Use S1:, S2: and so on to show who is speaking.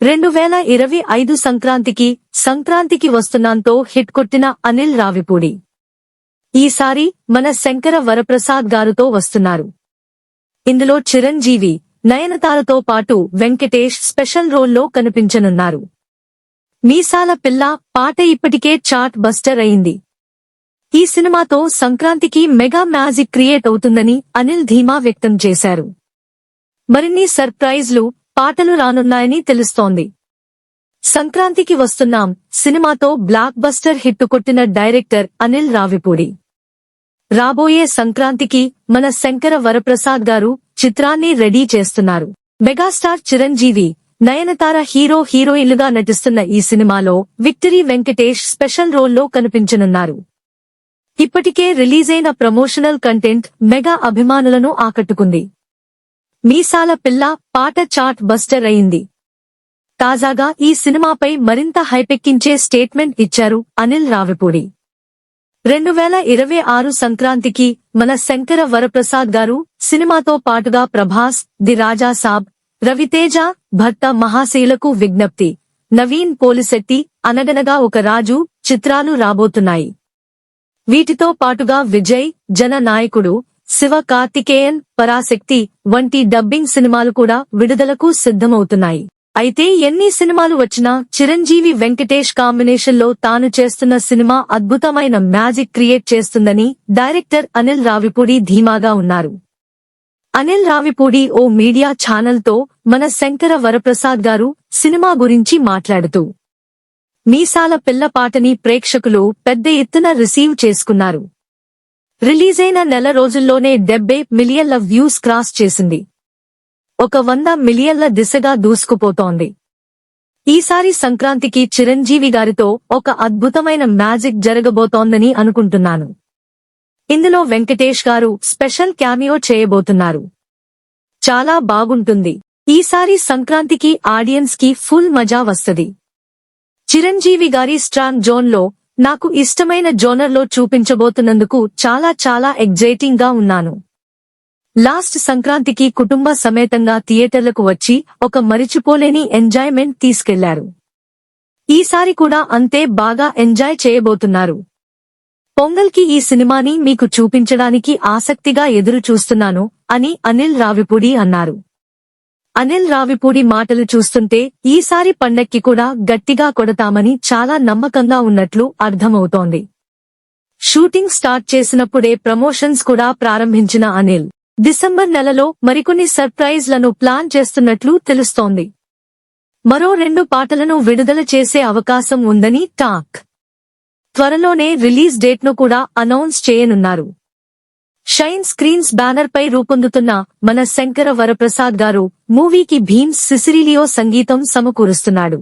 S1: 2025 సంక్రాంతికి వస్తున్నాంతో హిట్ కొట్టిన అనిల్ రావిపూడి ఈసారి మన శంకర వరప్రసాద్ గారితో వస్తున్నారు. ఇందులో చిరంజీవి, నయనతారతో పాటు వెంకటేష్ స్పెషల్ రోల్లో కనిపించనున్నారు. మీసాల పిల్ల పాట ఇప్పటికే చార్ట్ బస్టర్ అయింది. ఈ సినిమాతో సంక్రాంతికి మెగా మ్యాజిక్ క్రియేట్ అవుతుందని అనిల్ ధీమా వ్యక్తం చేశారు. మరిన్ని సర్ప్రైజ్లు, పాటలు రానున్నాయని తెలుస్తోంది. సంక్రాంతికి వస్తున్నాం సినిమాతో బ్లాక్ బస్టర్ హిట్ కొట్టిన డైరెక్టర్ అనిల్ రావిపూడి రాబోయే సంక్రాంతికి మన శంకర వరప్రసాద్ గారు చిత్రాన్ని రెడీ చేస్తున్నారు. మెగాస్టార్ చిరంజీవి, నయనతార హీరోయిన్లుగా నటిస్తున్న ఈ సినిమాలో విక్టరీ వెంకటేష్ స్పెషల్ రోల్లో కనిపించనున్నారు. ఇప్పటికే రిలీజైన ప్రమోషనల్ కంటెంట్ మెగా అభిమానులను ఆకట్టుకుంది. మీసాల పిల్ల పాట చార్ట్ బస్టర్ అయింది. తాజాగా ఈ సినిమాపై మరింత హైపెక్కించే స్టేట్మెంట్ ఇచ్చారు అనిల్ రావిపూడి. 2026 సంక్రాంతికి మన శంకర వరప్రసాద్ గారు సినిమాతో పాటుగా ప్రభాస్, ది రాజా సాబ్, రవితేజ, భర్త మహాశయులకు విజ్ఞప్తి, నవీన్ పోలిశెట్టి, అనగనగా ఒక రాజు చిత్రాలు రాబోతున్నాయి. వీటితో పాటుగా విజయ్, జన నాయకుడు, శివ కార్తికేయన్, పరాశక్తి వంటి డబ్బింగ్ సినిమాలు కూడా విడుదలకు సిద్ధమవుతున్నాయి. అయితే ఎన్ని సినిమాలు వచ్చినా చిరంజీవి వెంకటేష్ కాంబినేషన్లో తాను చేస్తున్న సినిమా అద్భుతమైన మ్యాజిక్ క్రియేట్ చేస్తుందని డైరెక్టర్ అనిల్ రావిపూడి ధీమాగా ఉన్నారు. అనిల్ రావిపూడి ఓ మీడియా ఛానల్తో మన శంకర వరప్రసాద్ గారు సినిమా గురించి మాట్లాడుతూ, మీసాల పిల్ల పాటని ప్రేక్షకులు పెద్ద ఎత్తున రిసీవ్ చేసుకున్నారు. రిలీజైన నెల రోజుల్లోనే 70 మిలియన్ల వ్యూస్ క్రాస్ చేసింది. ఒక 100 మిలియన్ల దిశగా దూసుకుపోతోంది. ఈసారి సంక్రాంతికి చిరంజీవి గారితో ఒక అద్భుతమైన మ్యాజిక్ జరగబోతోందని అనుకుంటున్నాను. ఇందులో వెంకటేష్ గారు స్పెషల్ క్యామియో చేయబోతున్నారు. చాలా బాగుంటుంది. ఈసారి సంక్రాంతికి ఆడియన్స్ కి ఫుల్ మజా వస్తది. చిరంజీవి గారి స్ట్రాంగ్ జోన్లో నాకు ఇష్టమైన జోనర్లో చూపించబోతున్నందుకు చాలా ఎగ్జైటింగ్ గా ఉన్నాను. లాస్ట్ సంక్రాంతికి కుటుంబ సమేతంగా థియేటర్లకు వచ్చి ఒక మరిచిపోలేని ఎంజాయ్మెంట్ తీసుకెళ్లారు. ఈసారి కూడా అంతే బాగా ఎంజాయ్ చేయబోతున్నారు. పొంగల్కి ఈ సినిమాని మీకు చూపించడానికి ఆసక్తిగా ఎదురు చూస్తున్నాను అని అనిల్ రావిపూడి అన్నారు. అనిల్ రావిపూడి మాటలు చూస్తుంటే ఈసారి పండక్కి కూడా గట్టిగా కొడతామని చాలా నమ్మకంగా ఉన్నట్లు అర్థమవుతోంది. షూటింగ్ స్టార్ట్ చేసినప్పుడే ప్రమోషన్స్ కూడా ప్రారంభించిన అనిల్ డిసెంబర్ నెలలో మరికొన్ని సర్ప్రైజ్లను ప్లాన్ చేస్తున్నట్లు తెలుస్తోంది. మరో 2 పాటలను విడుదల చేసే అవకాశం ఉందని టాక్. త్వరలోనే రిలీజ్ డేట్ను కూడా అనౌన్స్ చేయనున్నారు. షైన్ స్క్రీన్స్ బ్యానర్ పై రూపొందుతున్న మన శంకర వరప్రసాద్ గారు మూవీకి భీమ్స్ సిసిరిలియో సంగీతం సమకూరుస్తున్నాడు.